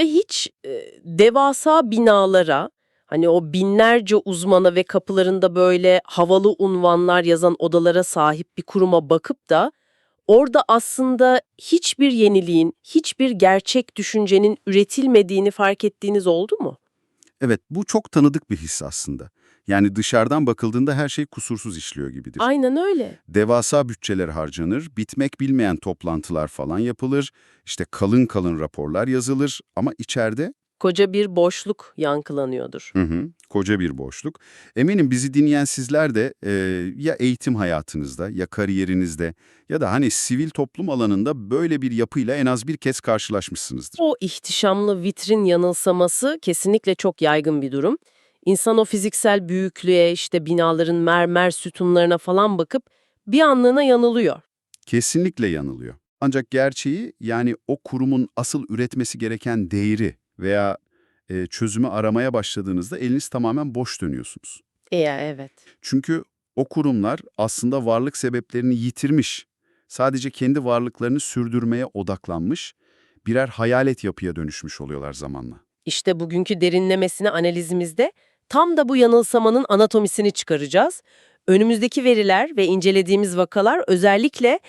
Ya hiç devasa binalara, hani o binlerce uzmana ve kapılarında böyle havalı unvanlar yazan odalara sahip bir kuruma bakıp da orada aslında hiçbir yeniliğin, hiçbir gerçek düşüncenin üretilmediğini fark ettiğiniz oldu mu? Evet, bu çok tanıdık bir his aslında. Yani dışarıdan bakıldığında her şey kusursuz işliyor gibidir. Aynen öyle. Devasa bütçeler harcanır, bitmek bilmeyen toplantılar falan yapılır, işte kalın kalın raporlar yazılır ama içeride Koca bir boşluk yankılanıyordur. koca bir boşluk. Eminim bizi dinleyen sizler de ya eğitim hayatınızda ya kariyerinizde ya da hani sivil toplum alanında böyle bir yapıyla en az bir kez karşılaşmışsınızdır. O ihtişamlı vitrin yanılsaması kesinlikle çok yaygın bir durum. İnsan o fiziksel büyüklüğe, işte binaların mermer sütunlarına falan bakıp bir anlığına yanılıyor. Kesinlikle yanılıyor. Ancak gerçeği yani o kurumun asıl üretmesi gereken değeri veya çözümü aramaya başladığınızda eliniz tamamen boş dönüyorsunuz. Evet. Çünkü o kurumlar aslında varlık sebeplerini yitirmiş, sadece kendi varlıklarını sürdürmeye odaklanmış, birer hayalet yapıya dönüşmüş oluyorlar zamanla. İşte bugünkü derinlemesine analizimizde tam da bu yanılsamanın anatomisini çıkaracağız. Önümüzdeki veriler ve incelediğimiz vakalar özellikle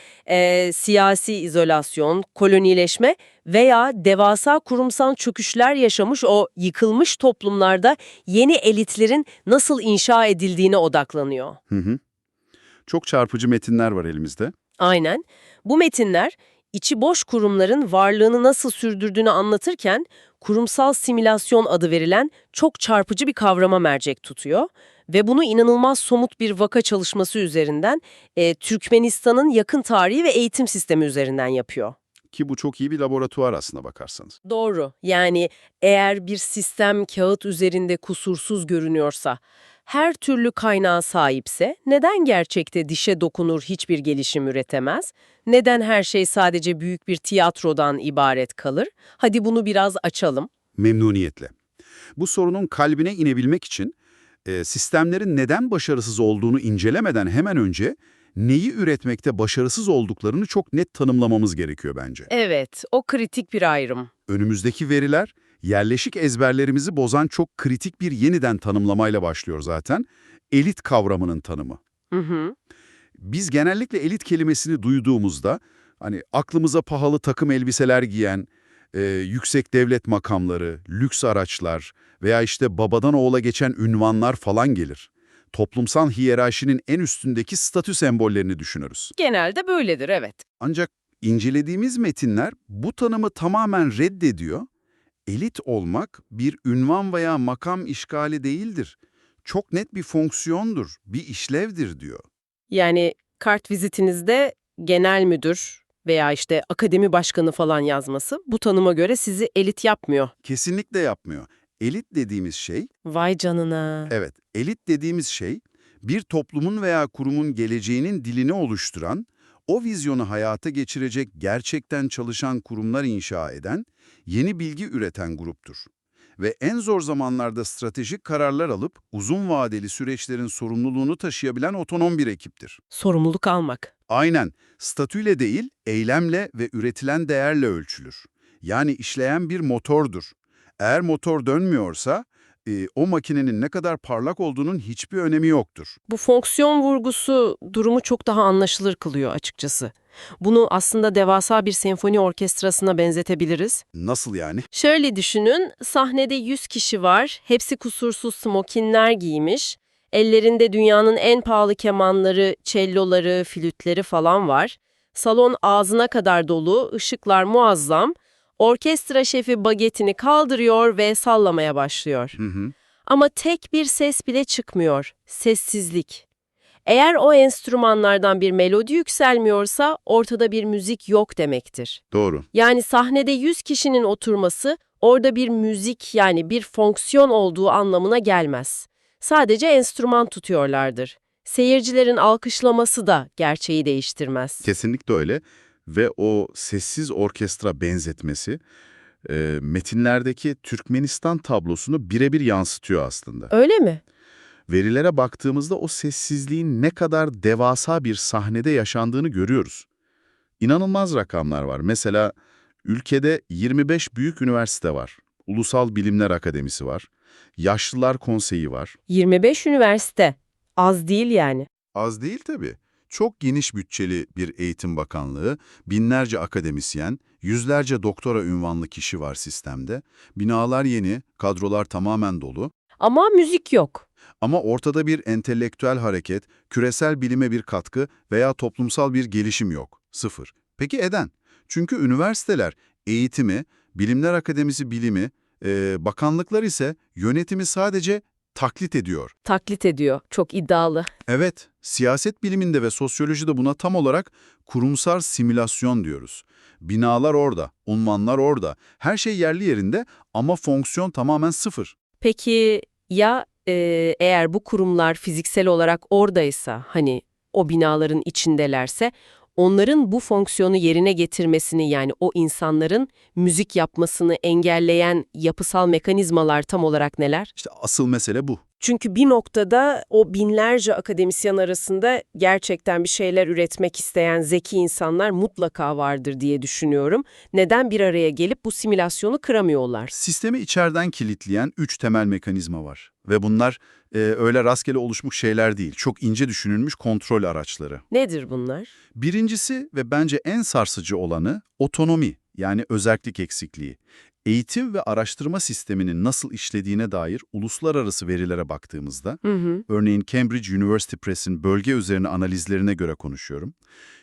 siyasi izolasyon, kolonileşme veya devasa kurumsal çöküşler yaşamış o yıkılmış toplumlarda yeni elitlerin nasıl inşa edildiğine odaklanıyor. Hı hı. Çok çarpıcı metinler var elimizde. Aynen. Bu metinler içi boş kurumların varlığını nasıl sürdürdüğünü anlatırken kurumsal simülasyon adı verilen çok çarpıcı bir kavrama mercek tutuyor ve bunu inanılmaz somut bir vaka çalışması üzerinden Türkmenistan'ın yakın tarihi ve eğitim sistemi üzerinden yapıyor. Ki bu çok iyi bir laboratuvar aslına bakarsanız. Doğru. Yani eğer bir sistem kağıt üzerinde kusursuz görünüyorsa, her türlü kaynağa sahipse neden gerçekte dişe dokunur hiçbir gelişim üretemez? Neden her şey sadece büyük bir tiyatrodan ibaret kalır? Hadi bunu biraz açalım. Memnuniyetle. Bu sorunun kalbine inebilmek için sistemlerin neden başarısız olduğunu incelemeden hemen önce neyi üretmekte başarısız olduklarını çok net tanımlamamız gerekiyor bence. Evet, o kritik bir ayrım. Önümüzdeki veriler yerleşik ezberlerimizi bozan çok kritik bir yeniden tanımlamayla başlıyor zaten. Elit kavramının tanımı. Hı hı. Biz genellikle elit kelimesini duyduğumuzda hani aklımıza pahalı takım elbiseler giyen, yüksek devlet makamları, lüks araçlar veya işte babadan oğula geçen ünvanlar falan gelir. Toplumsal hiyerarşinin en üstündeki statü sembollerini düşünürüz. Genelde böyledir, evet. Ancak incelediğimiz metinler bu tanımı tamamen reddediyor. Elit olmak bir ünvan veya makam işgali değildir. Çok net bir fonksiyondur, bir işlevdir diyor. Yani kart vizitinizde genel müdür veya işte akademi başkanı falan yazması bu tanıma göre sizi elit yapmıyor. Kesinlikle yapmıyor. Elit dediğimiz şey, Vay canına. evet, elit dediğimiz şey bir toplumun veya kurumun geleceğinin dilini oluşturan, o vizyonu hayata geçirecek gerçekten çalışan kurumlar inşa eden, yeni bilgi üreten gruptur. Ve en zor zamanlarda stratejik kararlar alıp uzun vadeli süreçlerin sorumluluğunu taşıyabilen otonom bir ekiptir. Sorumluluk almak. Aynen, statüyle değil, eylemle ve üretilen değerle ölçülür. Yani işleyen bir motordur. Eğer motor dönmüyorsa, o makinenin ne kadar parlak olduğunun hiçbir önemi yoktur. Bu fonksiyon vurgusu durumu çok daha anlaşılır kılıyor açıkçası. Bunu aslında devasa bir senfoni orkestrasına benzetebiliriz. Nasıl yani? Şöyle düşünün, sahnede 100 kişi var, hepsi kusursuz smokinler giymiş, ellerinde dünyanın en pahalı kemanları, celloları, flütleri falan var. Salon ağzına kadar dolu, ışıklar muazzam. Orkestra şefi bagetini kaldırıyor ve sallamaya başlıyor. Hı hı, Ama tek bir ses bile çıkmıyor, sessizlik. Eğer o enstrümanlardan bir melodi yükselmiyorsa ortada bir müzik yok demektir. doğru. Yani sahnede 100 kişinin oturması orada bir müzik yani bir fonksiyon olduğu anlamına gelmez. Sadece enstrüman tutuyorlardır. Seyircilerin alkışlaması da gerçeği değiştirmez. Kesinlikle öyle. Ve o sessiz orkestra benzetmesi, metinlerdeki Türkmenistan tablosunu birebir yansıtıyor aslında. Öyle mi? Verilere baktığımızda o sessizliğin ne kadar devasa bir sahnede yaşandığını görüyoruz. İnanılmaz rakamlar var. Mesela ülkede 25 büyük üniversite var. Ulusal Bilimler Akademisi var. Yaşlılar Konseyi var. 25 üniversite. Az değil yani. Az değil tabii. Çok geniş bütçeli bir eğitim bakanlığı, binlerce akademisyen, yüzlerce doktora unvanlı kişi var sistemde. Binalar yeni, kadrolar tamamen dolu. Ama müzik yok. Ama ortada bir entelektüel hareket, küresel bilime bir katkı veya toplumsal bir gelişim yok. Sıfır. Peki neden? Çünkü üniversiteler eğitimi, Bilimler Akademisi bilimi, bakanlıklar ise yönetimi sadece taklit ediyor. Taklit ediyor. Çok iddialı. Evet, siyaset biliminde ve sosyolojide buna tam olarak kurumsal simülasyon diyoruz. Binalar orada, unvanlar orada, her şey yerli yerinde ama fonksiyon tamamen sıfır. Peki ya eğer bu kurumlar fiziksel olarak oradaysa, hani o binaların içindelerse, onların bu fonksiyonu yerine getirmesini, yani o insanların müzik yapmasını engelleyen yapısal mekanizmalar tam olarak neler? İşte asıl mesele bu. Çünkü bir noktada o binlerce akademisyen arasında gerçekten bir şeyler üretmek isteyen zeki insanlar mutlaka vardır diye düşünüyorum. Neden bir araya gelip bu simülasyonu kıramıyorlar? Sistemi içeriden kilitleyen 3 temel mekanizma var. Ve bunlar öyle rastgele oluşmuş şeyler değil, çok ince düşünülmüş kontrol araçları. Nedir bunlar? Birincisi ve bence en sarsıcı olanı otonomi, yani özerklik eksikliği. Eğitim ve araştırma sisteminin nasıl işlediğine dair uluslararası verilere baktığımızda, örneğin Cambridge University Press'in bölge üzerine analizlerine göre konuşuyorum,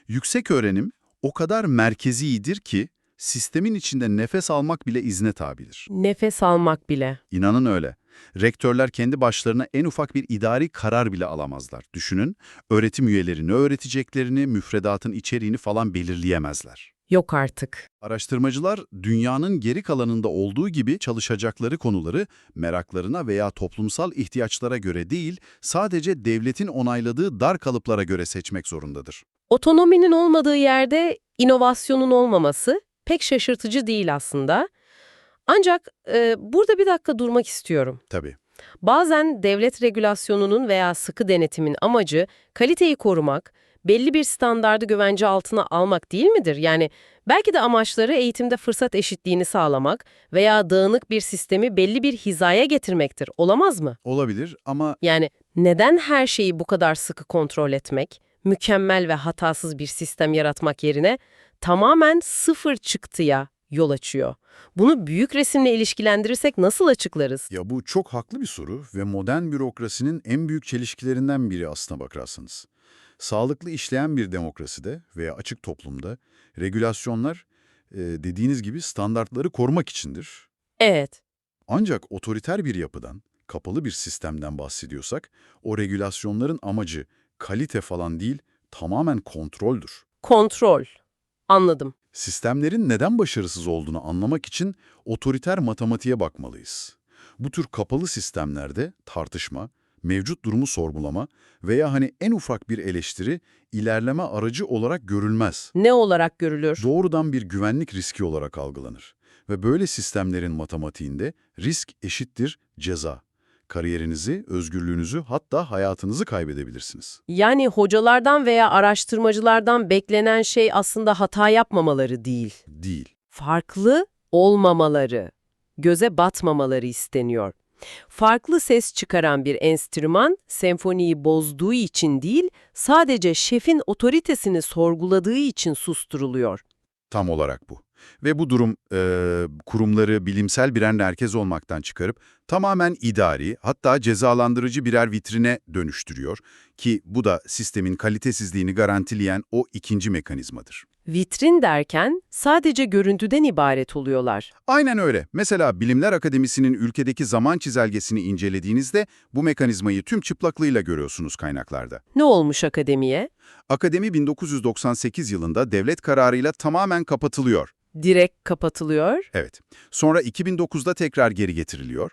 yüksek öğrenim o kadar merkezidir ki sistemin içinde nefes almak bile izne tabidir. Nefes almak bile. İnanın öyle. Rektörler kendi başlarına en ufak bir idari karar bile alamazlar. Düşünün, öğretim üyeleri ne öğreteceklerini, müfredatın içeriğini falan belirleyemezler. Yok artık. Araştırmacılar, dünyanın geri kalanında olduğu gibi çalışacakları konuları meraklarına veya toplumsal ihtiyaçlara göre değil, sadece devletin onayladığı dar kalıplara göre seçmek zorundadır. Otonominin olmadığı yerde inovasyonun olmaması pek şaşırtıcı değil aslında. Ancak burada bir dakika durmak istiyorum. Tabii. Bazen devlet regülasyonunun veya sıkı denetimin amacı kaliteyi korumak, belli bir standardı güvence altına almak değil midir? Yani belki de amaçları eğitimde fırsat eşitliğini sağlamak veya dağınık bir sistemi belli bir hizaya getirmektir. Olamaz mı? Olabilir ama Yani neden her şeyi bu kadar sıkı kontrol etmek, mükemmel ve hatasız bir sistem yaratmak yerine tamamen sıfır çıktıya yol açıyor? Bunu büyük resimle ilişkilendirirsek nasıl açıklarız? ya bu çok haklı bir soru ve modern bürokrasinin en büyük çelişkilerinden biri aslına bakarsanız. Sağlıklı işleyen bir demokraside veya açık toplumda regülasyonlar dediğiniz gibi standartları korumak içindir. Evet, Ancak otoriter bir yapıdan, kapalı bir sistemden bahsediyorsak o regülasyonların amacı kalite falan değil, tamamen kontroldür. kontrol. Anladım. Sistemlerin neden başarısız olduğunu anlamak için otoriter matematiğe bakmalıyız. Bu tür kapalı sistemlerde tartışma, mevcut durumu sorgulama veya en ufak bir eleştiri ilerleme aracı olarak görülmez. Ne olarak görülür? Doğrudan bir güvenlik riski olarak algılanır. Ve böyle sistemlerin matematiğinde risk eşittir ceza. Kariyerinizi, özgürlüğünüzü hatta hayatınızı kaybedebilirsiniz. Yani hocalardan veya araştırmacılardan beklenen şey aslında hata yapmamaları değil. Değil. Farklı olmamaları, göze batmamaları isteniyor. Farklı ses çıkaran bir enstrüman, senfoniyi bozduğu için değil, sadece şefin otoritesini sorguladığı için susturuluyor. Tam olarak bu. Ve bu durum kurumları bilimsel birer merkez olmaktan çıkarıp tamamen idari, hatta cezalandırıcı birer vitrine dönüştürüyor ki bu da sistemin kalitesizliğini garantileyen o ikinci mekanizmadır. Vitrin derken sadece görüntüden ibaret oluyorlar. Aynen öyle. Mesela Bilimler Akademisi'nin ülkedeki zaman çizelgesini incelediğinizde bu mekanizmayı tüm çıplaklığıyla görüyorsunuz kaynaklarda. Ne olmuş akademiye? Akademi 1998 yılında devlet kararıyla tamamen kapatılıyor. Direkt kapatılıyor. Evet. Sonra 2009'da tekrar geri getiriliyor.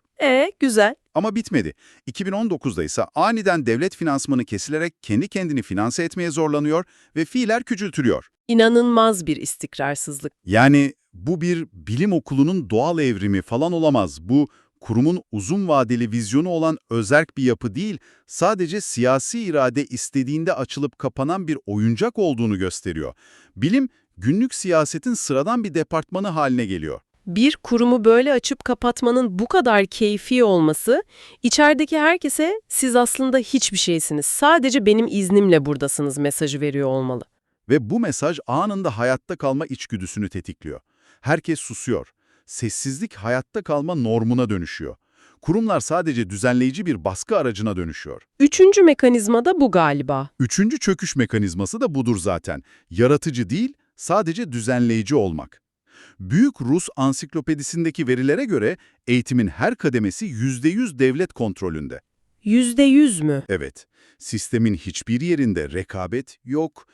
Güzel. Ama bitmedi. 2019'da ise aniden devlet finansmanı kesilerek kendi kendini finanse etmeye zorlanıyor ve fiiller küçültülüyor. İnanılmaz bir istikrarsızlık. Yani bu bir bilim okulunun doğal evrimi falan olamaz. Bu kurumun uzun vadeli vizyonu olan özerk bir yapı değil, sadece siyasi irade istediğinde açılıp kapanan bir oyuncak olduğunu gösteriyor. Bilim, günlük siyasetin sıradan bir departmanı haline geliyor. Bir kurumu böyle açıp kapatmanın bu kadar keyfi olması, içerideki herkese siz aslında hiçbir şeysiniz, sadece benim iznimle buradasınız mesajı veriyor olmalı. Ve bu mesaj anında hayatta kalma içgüdüsünü tetikliyor. Herkes susuyor. Sessizlik hayatta kalma normuna dönüşüyor. Kurumlar sadece düzenleyici bir baskı aracına dönüşüyor. Üçüncü mekanizma da bu galiba. Üçüncü çöküş mekanizması da budur zaten. Yaratıcı değil, sadece düzenleyici olmak. Büyük Rus ansiklopedisindeki verilere göre eğitimin her kademesi %100 devlet kontrolünde. %100 mü? Evet, sistemin hiçbir yerinde rekabet yok,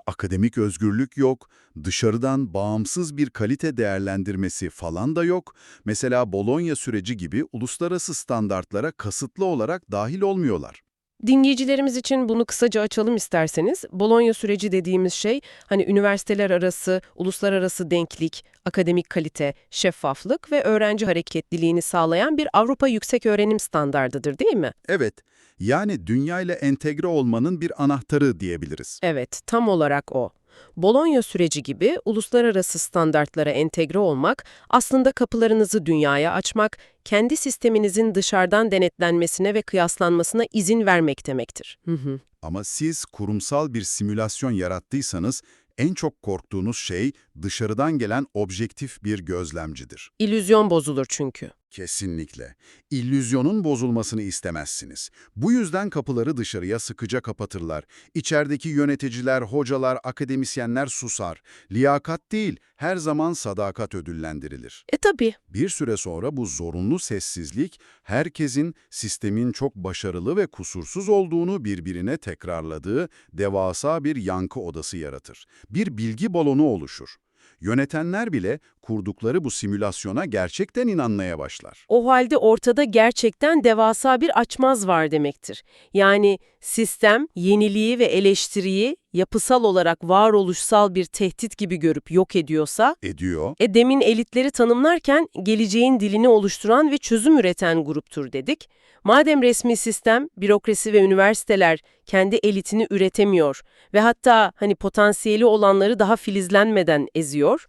akademik özgürlük yok, dışarıdan bağımsız bir kalite değerlendirmesi falan da yok. Mesela Bologna süreci gibi uluslararası standartlara kasıtlı olarak dahil olmuyorlar. Dinleyicilerimiz için bunu kısaca açalım isterseniz. Bologna süreci dediğimiz şey, hani üniversiteler arası, uluslararası denklik, akademik kalite, şeffaflık ve öğrenci hareketliliğini sağlayan bir Avrupa Yükseköğrenim Standardıdır, değil mi? Evet, yani dünyayla entegre olmanın bir anahtarı diyebiliriz. Evet, tam olarak o. Bologna süreci gibi uluslararası standartlara entegre olmak, aslında kapılarınızı dünyaya açmak, kendi sisteminizin dışarıdan denetlenmesine ve kıyaslanmasına izin vermek demektir. Ama siz kurumsal bir simülasyon yarattıysanız, en çok korktuğunuz şey dışarıdan gelen objektif bir gözlemcidir. İllüzyon bozulur çünkü. Kesinlikle. İllüzyonun bozulmasını istemezsiniz. Bu yüzden kapıları dışarıya sıkıca kapatırlar. İçerideki yöneticiler, hocalar, akademisyenler susar. Liyakat değil, her zaman sadakat ödüllendirilir. Tabii. Bir süre sonra bu zorunlu sessizlik, herkesin sistemin çok başarılı ve kusursuz olduğunu birbirine tekrarladığı devasa bir yankı odası yaratır. Bir bilgi balonu oluşur. Yönetenler bile kurdukları bu simülasyona gerçekten inanmaya başlar. O halde ortada gerçekten devasa bir açmaz var demektir. Yani sistem yeniliği ve eleştiriyi yapısal olarak varoluşsal bir tehdit gibi görüp yok ediyorsa, Ediyor. demin elitleri tanımlarken geleceğin dilini oluşturan ve çözüm üreten gruptur dedik. Madem resmi sistem, bürokrasi ve üniversiteler kendi elitini üretemiyor ve hatta hani potansiyeli olanları daha filizlenmeden eziyor,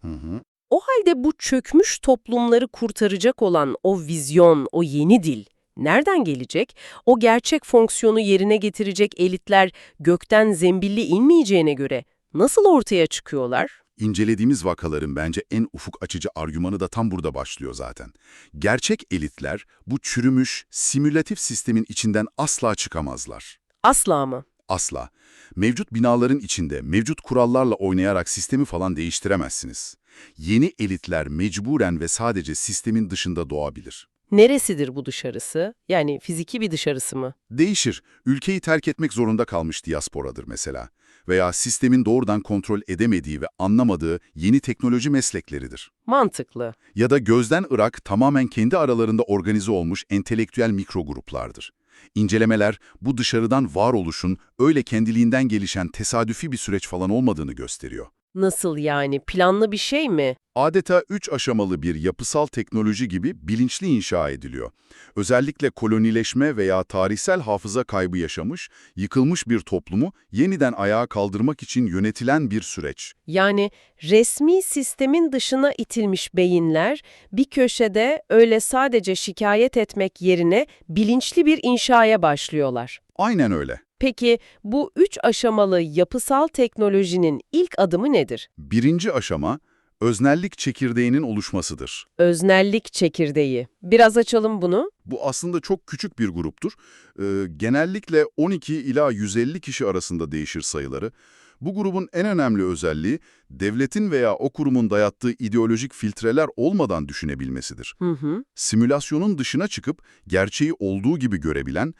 o halde bu çökmüş toplumları kurtaracak olan o vizyon, o yeni dil nereden gelecek? O gerçek fonksiyonu yerine getirecek elitler gökten zembilli inmeyeceğine göre nasıl ortaya çıkıyorlar? İncelediğimiz vakaların bence en ufuk açıcı argümanı da tam burada başlıyor zaten. Gerçek elitler bu çürümüş, simülatif sistemin içinden asla çıkamazlar. Asla mı? Asla. Mevcut binaların içinde, mevcut kurallarla oynayarak sistemi falan değiştiremezsiniz. Yeni elitler mecburen ve sadece sistemin dışında doğabilir. Neresidir bu dışarısı? Yani fiziki bir dışarısı mı? Değişir. Ülkeyi terk etmek zorunda kalmış diasporadır mesela. Veya sistemin doğrudan kontrol edemediği ve anlamadığı yeni teknoloji meslekleridir. Mantıklı. Ya da gözden ırak tamamen kendi aralarında organize olmuş entelektüel mikrogruplardır. İncelemeler bu dışarıdan varoluşun öyle kendiliğinden gelişen tesadüfi bir süreç falan olmadığını gösteriyor. Nasıl yani? Planlı bir şey mi? Adeta 3 aşamalı bir yapısal teknoloji gibi bilinçli inşa ediliyor. Özellikle kolonileşme veya tarihsel hafıza kaybı yaşamış, yıkılmış bir toplumu yeniden ayağa kaldırmak için yönetilen bir süreç. Yani resmi sistemin dışına itilmiş beyinler bir köşede öyle sadece şikayet etmek yerine bilinçli bir inşaya başlıyorlar. Aynen öyle. Peki bu 3 aşamalı yapısal teknolojinin ilk adımı nedir? Birinci aşama, öznellik çekirdeğinin oluşmasıdır. Öznellik çekirdeği. Biraz açalım bunu. Bu aslında çok küçük bir gruptur. Genellikle 12 ila 150 kişi arasında değişir sayıları. Bu grubun en önemli özelliği, devletin veya o kurumun dayattığı ideolojik filtreler olmadan düşünebilmesidir. Simülasyonun dışına çıkıp gerçeği olduğu gibi görebilen,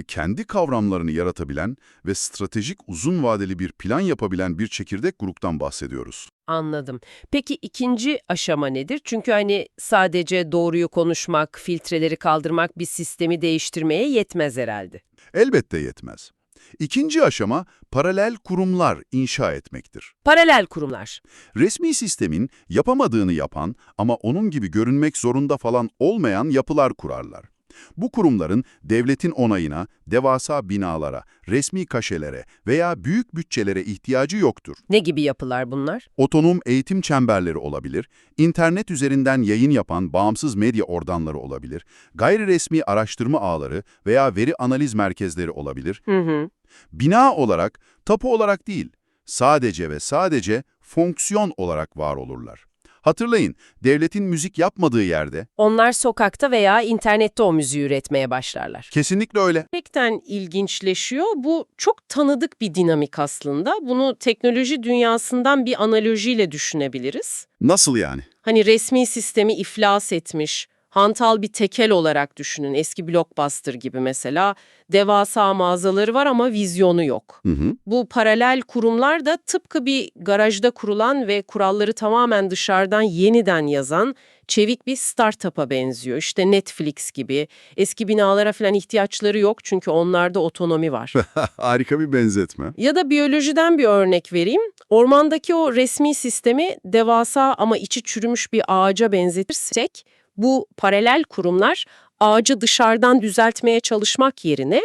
kendi kavramlarını yaratabilen ve stratejik uzun vadeli bir plan yapabilen bir çekirdek gruptan bahsediyoruz. Anladım. Peki ikinci aşama nedir? Çünkü hani sadece doğruyu konuşmak, filtreleri kaldırmak bir sistemi değiştirmeye yetmez herhalde. Elbette yetmez. İkinci aşama, paralel kurumlar inşa etmektir. Paralel kurumlar. Resmi sistemin yapamadığını yapan ama onun gibi görünmek zorunda falan olmayan yapılar kurarlar. Bu kurumların devletin onayına, devasa binalara, resmi kaşelere veya büyük bütçelere ihtiyacı yoktur. Ne gibi yapılar bunlar? Otonom eğitim çemberleri olabilir, internet üzerinden yayın yapan bağımsız medya organları olabilir, gayri resmi araştırma ağları veya veri analiz merkezleri olabilir. Hı hı. Bina olarak, tapu olarak değil, sadece ve sadece fonksiyon olarak var olurlar. Hatırlayın, devletin müzik yapmadığı yerde Onlar sokakta veya internette o müziği üretmeye başlarlar. kesinlikle öyle. Gerçekten ilginçleşiyor. Bu çok tanıdık bir dinamik aslında. Bunu teknoloji dünyasından bir analojiyle düşünebiliriz. Nasıl yani? Hani resmi sistemi iflas etmiş, hantal bir tekel olarak düşünün. Eski Blockbuster gibi mesela. Devasa mağazaları var ama vizyonu yok. Hı hı. Bu paralel kurumlar da tıpkı bir garajda kurulan ve kuralları tamamen dışarıdan yeniden yazan çevik bir startup'a benziyor. İşte Netflix gibi. Eski binalara falan ihtiyaçları yok çünkü onlarda otonomi var. Harika bir benzetme. Ya da biyolojiden bir örnek vereyim. Ormandaki o resmi sistemi devasa ama içi çürümüş bir ağaca benzetirsek, bu paralel kurumlar ağacı dışarıdan düzeltmeye çalışmak yerine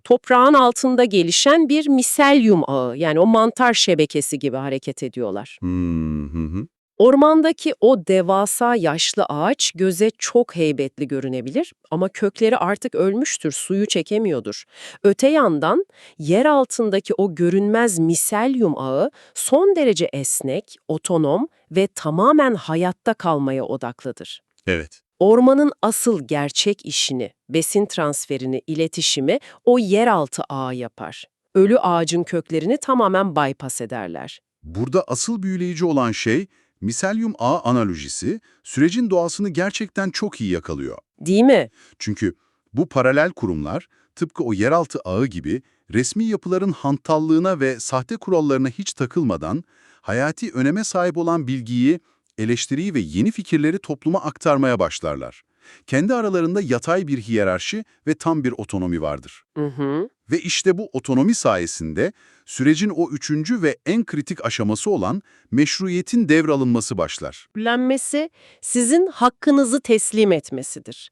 toprağın altında gelişen bir miselyum ağı, yani o mantar şebekesi gibi hareket ediyorlar. Hı. Ormandaki o devasa yaşlı ağaç göze çok heybetli görünebilir ama kökleri artık ölmüştür, suyu çekemiyordur. Öte yandan yer altındaki o görünmez miselyum ağı son derece esnek, otonom ve tamamen hayatta kalmaya odaklıdır. Evet. Ormanın asıl gerçek işini, besin transferini, iletişimi o yeraltı ağı yapar. Ölü ağacın köklerini tamamen bypass ederler. Burada asıl büyüleyici olan şey, miselyum ağ analojisi, sürecin doğasını gerçekten çok iyi yakalıyor. Değil mi? Çünkü bu paralel kurumlar, tıpkı o yeraltı ağı gibi, resmi yapıların hantallığına ve sahte kurallarına hiç takılmadan, hayati öneme sahip olan bilgiyi, eleştiriyi ve yeni fikirleri topluma aktarmaya başlarlar. Kendi aralarında yatay bir hiyerarşi ve tam bir otonomi vardır. Hı hı. Ve işte bu otonomi sayesinde sürecin o üçüncü ve en kritik aşaması olan meşruiyetin devralınması başlar. Kabullenmesi, sizin hakkınızı teslim etmesidir.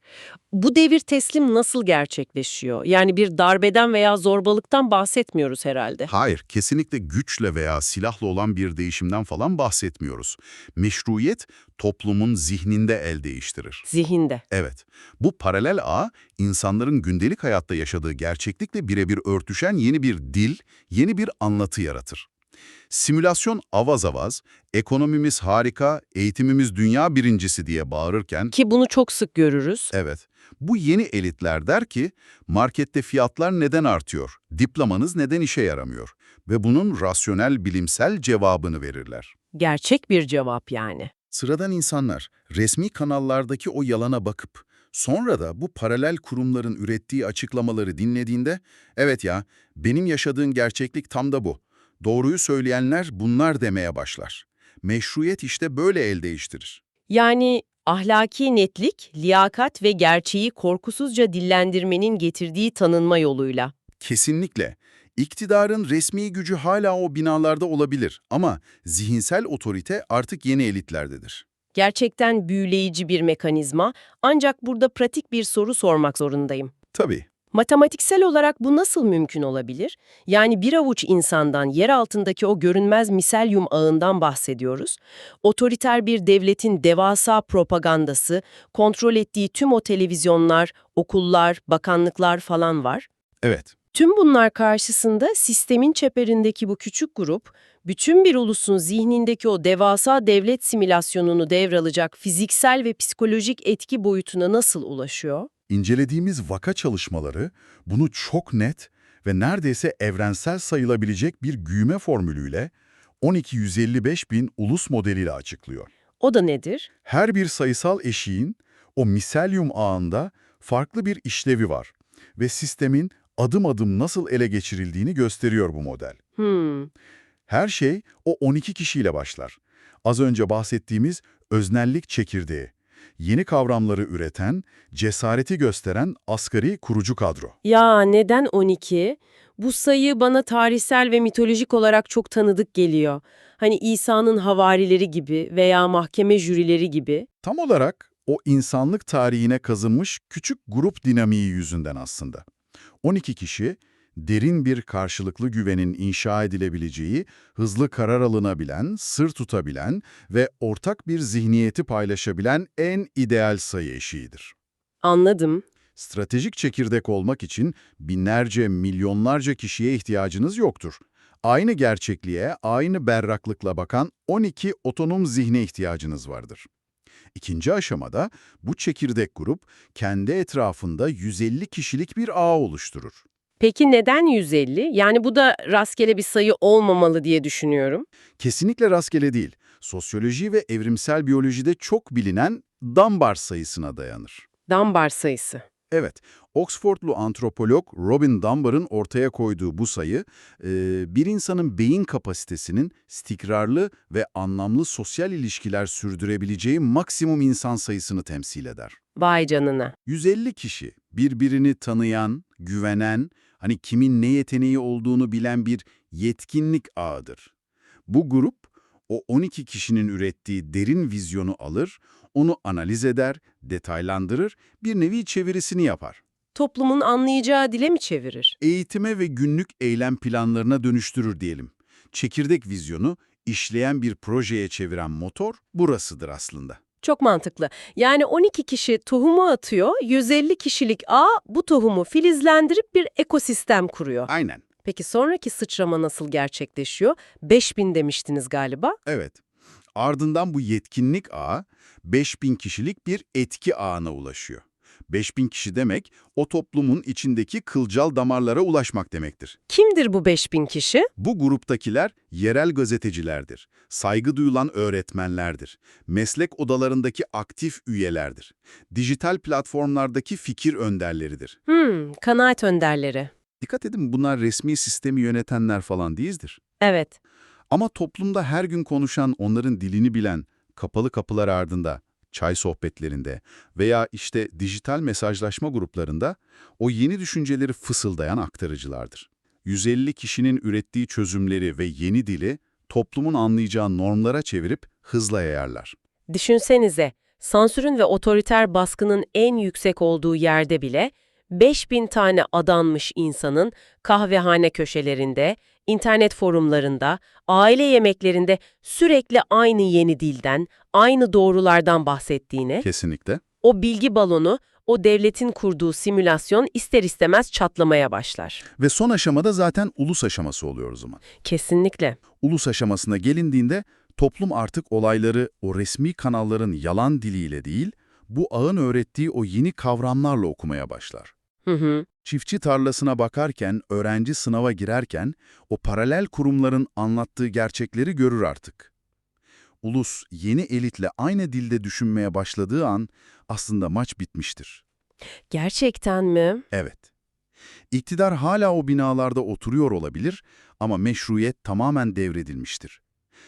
Bu devir teslim nasıl gerçekleşiyor? Yani bir darbeden veya zorbalıktan bahsetmiyoruz herhalde. Hayır, kesinlikle güçle veya silahla olan bir değişimden falan bahsetmiyoruz. Meşruiyet toplumun zihninde el değiştirir. Zihinde. Evet, bu paralel ağ, insanların gündelik hayatta yaşadığı gerçeklikle birebir örtüşen yeni bir dil, yeni bir anlatı yaratır. Simülasyon avaz avaz, ekonomimiz harika, eğitimimiz dünya birincisi diye bağırırken, Ki bunu çok sık görürüz. evet, bu yeni elitler der ki, markette fiyatlar neden artıyor, diplomanız neden işe yaramıyor ve bunun rasyonel bilimsel cevabını verirler. Gerçek bir cevap yani. Sıradan insanlar resmi kanallardaki o yalana bakıp sonra da bu paralel kurumların ürettiği açıklamaları dinlediğinde evet ya benim yaşadığım gerçeklik tam da bu. Doğruyu söyleyenler bunlar demeye başlar. Meşruiyet işte böyle el değiştirir. Yani ahlaki netlik, liyakat ve gerçeği korkusuzca dillendirmenin getirdiği tanınma yoluyla. Kesinlikle. İktidarın resmi gücü hala o binalarda olabilir ama zihinsel otorite artık yeni elitlerdedir. Gerçekten büyüleyici bir mekanizma, ancak burada pratik bir soru sormak zorundayım. Tabii. Matematiksel olarak bu nasıl mümkün olabilir? Yani bir avuç insandan yer altındaki o görünmez miselyum ağından bahsediyoruz. Otoriter bir devletin devasa propagandası, kontrol ettiği tüm o televizyonlar, okullar, bakanlıklar falan var. Evet. Tüm bunlar karşısında sistemin çeperindeki bu küçük grup, bütün bir ulusun zihnindeki o devasa devlet simülasyonunu devralacak fiziksel ve psikolojik etki boyutuna nasıl ulaşıyor? İncelediğimiz vaka çalışmaları bunu çok net ve neredeyse evrensel sayılabilecek bir büyüme formülüyle 12.155.000 ulus modeliyle açıklıyor. O da nedir? Her bir sayısal eşiğin o miselyum ağında farklı bir işlevi var ve sistemin adım adım nasıl ele geçirildiğini gösteriyor bu model. Her şey o 12 kişiyle başlar. Az önce bahsettiğimiz öznellik çekirdeği. Yeni kavramları üreten, cesareti gösteren asgari kurucu kadro. Ya neden 12? Bu sayı bana tarihsel ve mitolojik olarak çok tanıdık geliyor. Hani İsa'nın havarileri gibi veya mahkeme jürileri gibi. Tam olarak O insanlık tarihine kazınmış küçük grup dinamiği yüzünden aslında. 12 kişi, derin bir karşılıklı güvenin inşa edilebileceği, hızlı karar alınabilen, sır tutabilen ve ortak bir zihniyeti paylaşabilen en ideal sayı eşiğidir. Anladım. Stratejik çekirdek olmak için binlerce, milyonlarca kişiye ihtiyacınız yoktur. Aynı gerçekliğe, aynı berraklıkla bakan 12 otonom zihne ihtiyacınız vardır. İkinci aşamada bu çekirdek grup kendi etrafında 150 kişilik bir ağ oluşturur. Peki neden 150? Yani bu da rastgele bir sayı olmamalı diye düşünüyorum. Kesinlikle rastgele değil, sosyoloji ve evrimsel biyolojide çok bilinen Dunbar sayısına dayanır. Dunbar sayısı. Evet, Oxfordlu antropolog Robin Dunbar'ın ortaya koyduğu bu sayı, bir insanın beyin kapasitesinin istikrarlı ve anlamlı sosyal ilişkiler sürdürebileceği maksimum insan sayısını temsil eder. Vay canına. 150 kişi, birbirini tanıyan, güvenen, hani kimin ne yeteneği olduğunu bilen bir yetkinlik ağıdır. Bu grup, o 12 kişinin ürettiği derin vizyonu alır, onu analiz eder, detaylandırır, bir nevi çevirisini yapar. Toplumun anlayacağı dile mi çevirir? Eğitime ve günlük eylem planlarına dönüştürür diyelim. Çekirdek vizyonu, işleyen bir projeye çeviren motor burasıdır aslında. Çok mantıklı. Yani 12 kişi tohumu atıyor, 150 kişilik ağ bu tohumu filizlendirip bir ekosistem kuruyor. Aynen. Peki sonraki sıçrama nasıl gerçekleşiyor? 5000 demiştiniz galiba. Evet. Ardından bu yetkinlik ağı 5000 kişilik bir etki ağına ulaşıyor. 5000 kişi demek o toplumun içindeki kılcal damarlara ulaşmak demektir. Kimdir bu 5000 kişi? Bu gruptakiler yerel gazetecilerdir, saygı duyulan öğretmenlerdir, meslek odalarındaki aktif üyelerdir, dijital platformlardaki fikir önderleridir. Kanaat önderleri. Dikkat edin, bunlar resmi sistemi yönetenler falan değildir. Evet. Ama toplumda her gün konuşan, onların dilini bilen, kapalı kapılar ardında, çay sohbetlerinde veya işte dijital mesajlaşma gruplarında o yeni düşünceleri fısıldayan aktarıcılardır. 150 kişinin ürettiği çözümleri ve yeni dili toplumun anlayacağı normlara çevirip hızla yayarlar. Düşünsenize, sansürün ve otoriter baskının en yüksek olduğu yerde bile 5000 tane adanmış insanın kahvehane köşelerinde, internet forumlarında, aile yemeklerinde sürekli aynı yeni dilden, aynı doğrulardan bahsettiğini, Kesinlikle. o bilgi balonu, o devletin kurduğu simülasyon ister istemez çatlamaya başlar. Ve son aşamada zaten ulus aşaması oluyor o zaman. Kesinlikle. Ulus aşamasına gelindiğinde toplum artık olayları o resmi kanalların yalan diliyle değil, bu ağın öğrettiği o yeni kavramlarla okumaya başlar. Çiftçi tarlasına bakarken, öğrenci sınava girerken o paralel kurumların anlattığı gerçekleri görür artık. Ulus yeni elitle aynı dilde düşünmeye başladığı an aslında maç bitmiştir. Gerçekten mi? Evet. İktidar hala o binalarda oturuyor olabilir ama meşruiyet tamamen devredilmiştir.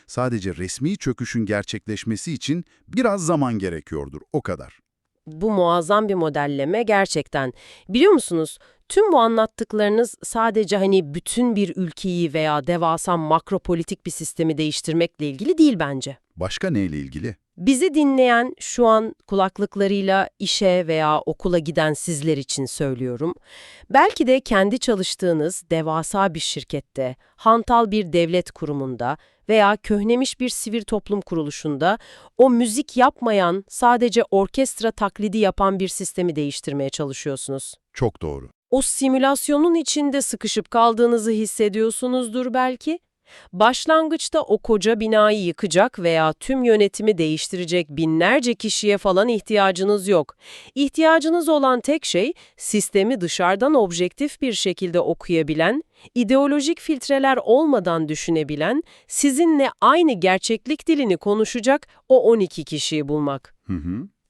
Sadece resmi çöküşün gerçekleşmesi için biraz zaman gerekiyordur, o kadar. Bu muazzam bir modelleme gerçekten. Biliyor musunuz, tüm bu anlattıklarınız sadece bütün bir ülkeyi veya devasa makropolitik bir sistemi değiştirmekle ilgili değil bence. Başka neyle ilgili? Bizi dinleyen, şu an kulaklıklarıyla işe veya okula giden sizler için söylüyorum. Belki de kendi çalıştığınız devasa bir şirkette, hantal bir devlet kurumunda veya köhnemiş bir sivil toplum kuruluşunda o müzik yapmayan, sadece orkestra taklidi yapan bir sistemi değiştirmeye çalışıyorsunuz. Çok doğru. O simülasyonun içinde sıkışıp kaldığınızı hissediyorsunuzdur belki. Başlangıçta o koca binayı yıkacak veya tüm yönetimi değiştirecek binlerce kişiye falan ihtiyacınız yok. İhtiyacınız olan tek şey, sistemi dışarıdan objektif bir şekilde okuyabilen, ideolojik filtreler olmadan düşünebilen, sizinle aynı gerçeklik dilini konuşacak o 12 kişiyi bulmak.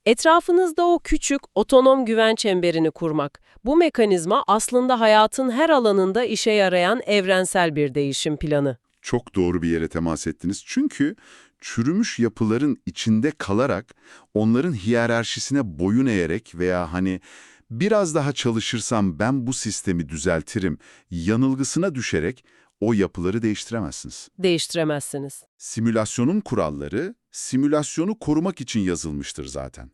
Etrafınızda o küçük, otonom güven çemberini kurmak. Bu mekanizma aslında hayatın her alanında işe yarayan evrensel bir değişim planı. Çok doğru bir yere temas ettiniz. Çünkü çürümüş yapıların içinde kalarak, onların hiyerarşisine boyun eğerek veya biraz daha çalışırsam ben bu sistemi düzeltirim yanılgısına düşerek o yapıları değiştiremezsiniz. Değiştiremezsiniz. Simülasyonun kuralları, simülasyonu korumak için yazılmıştır zaten.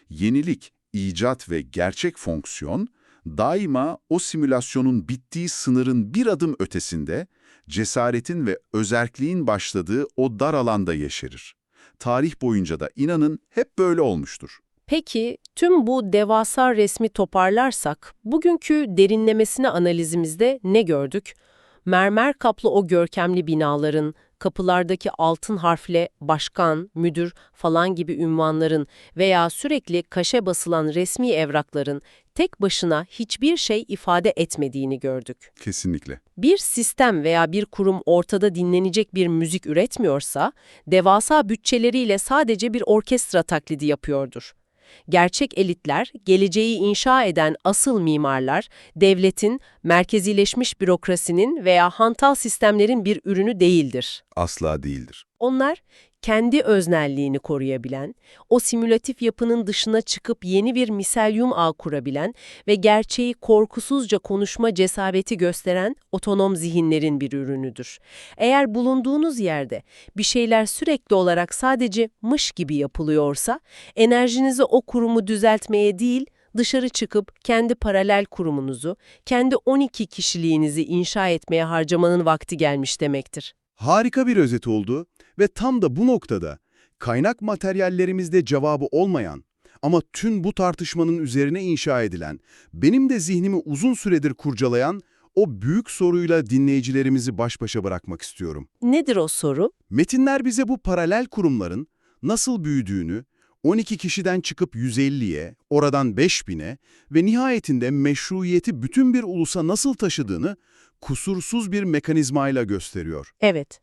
Yenilik, icat ve gerçek fonksiyon daima o simülasyonun bittiği sınırın bir adım ötesinde, cesaretin ve özerkliğin başladığı o dar alanda yeşerir. Tarih boyunca da inanın hep böyle olmuştur. Peki, tüm bu devasa resmi toparlarsak, bugünkü derinlemesine analizimizde ne gördük? Mermer kaplı o görkemli binaların, kapılardaki altın harfle başkan, müdür falan gibi ünvanların veya sürekli kaşe basılan resmi evrakların tek başına hiçbir şey ifade etmediğini gördük. Kesinlikle. Bir sistem veya bir kurum ortada dinlenecek bir müzik üretmiyorsa, devasa bütçeleriyle sadece bir orkestra taklidi yapıyordur. Gerçek elitler, geleceği inşa eden asıl mimarlar, devletin, merkezileşmiş bürokrasinin veya hantal sistemlerin bir ürünü değildir. Asla değildir. Onlar, kendi öznelliğini koruyabilen, o simülatif yapının dışına çıkıp yeni bir miselyum ağ kurabilen ve gerçeği korkusuzca konuşma cesareti gösteren otonom zihinlerin bir ürünüdür. Eğer bulunduğunuz yerde bir şeyler sürekli olarak sadece mış gibi yapılıyorsa, enerjinizi o kurumu düzeltmeye değil, dışarı çıkıp kendi paralel kurumunuzu, kendi 12 kişiliğinizi inşa etmeye harcamanın vakti gelmiş demektir. Harika bir özet oldu ve tam da bu noktada kaynak materyallerimizde cevabı olmayan ama tüm bu tartışmanın üzerine inşa edilen, benim de zihnimi uzun süredir kurcalayan o büyük soruyla dinleyicilerimizi baş başa bırakmak istiyorum. Nedir o soru? Metinler bize bu paralel kurumların nasıl büyüdüğünü, 12 kişiden çıkıp 150'ye, oradan 5000'e ve nihayetinde meşruiyeti bütün bir ulusa nasıl taşıdığını kusursuz bir mekanizmayla gösteriyor. Evet.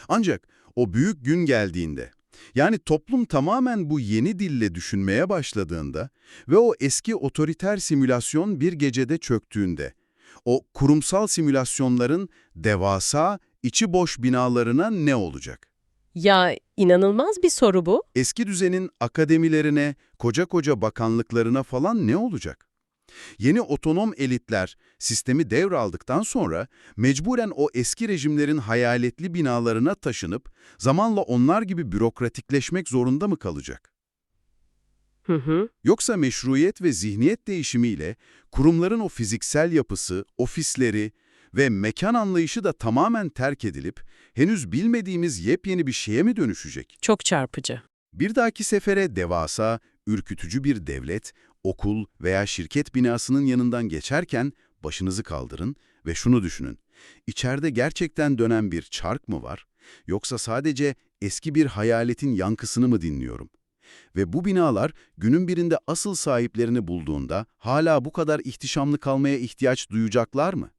Ancak o büyük gün geldiğinde, yani toplum tamamen bu yeni dille düşünmeye başladığında ve o eski otoriter simülasyon bir gecede çöktüğünde, o kurumsal simülasyonların devasa, içi boş binalarına ne olacak? Ya inanılmaz bir soru bu. Eski düzenin akademilerine, koca koca bakanlıklarına falan ne olacak? Yeni otonom elitler sistemi devraldıktan sonra mecburen o eski rejimlerin hayaletli binalarına taşınıp zamanla onlar gibi bürokratikleşmek zorunda mı kalacak? Yoksa meşruiyet ve zihniyet değişimiyle kurumların o fiziksel yapısı, ofisleri ve mekan anlayışı da tamamen terk edilip henüz bilmediğimiz yepyeni bir şeye mi dönüşecek? Çok çarpıcı. Bir dahaki sefere devasa, ürkütücü bir devlet, okul veya şirket binasının yanından geçerken başınızı kaldırın ve şunu düşünün. İçeride gerçekten dönen bir çark mı var? Yoksa sadece eski bir hayaletin yankısını mı dinliyorum? Ve bu binalar günün birinde asıl sahiplerini bulduğunda hala bu kadar ihtişamlı kalmaya ihtiyaç duyacaklar mı?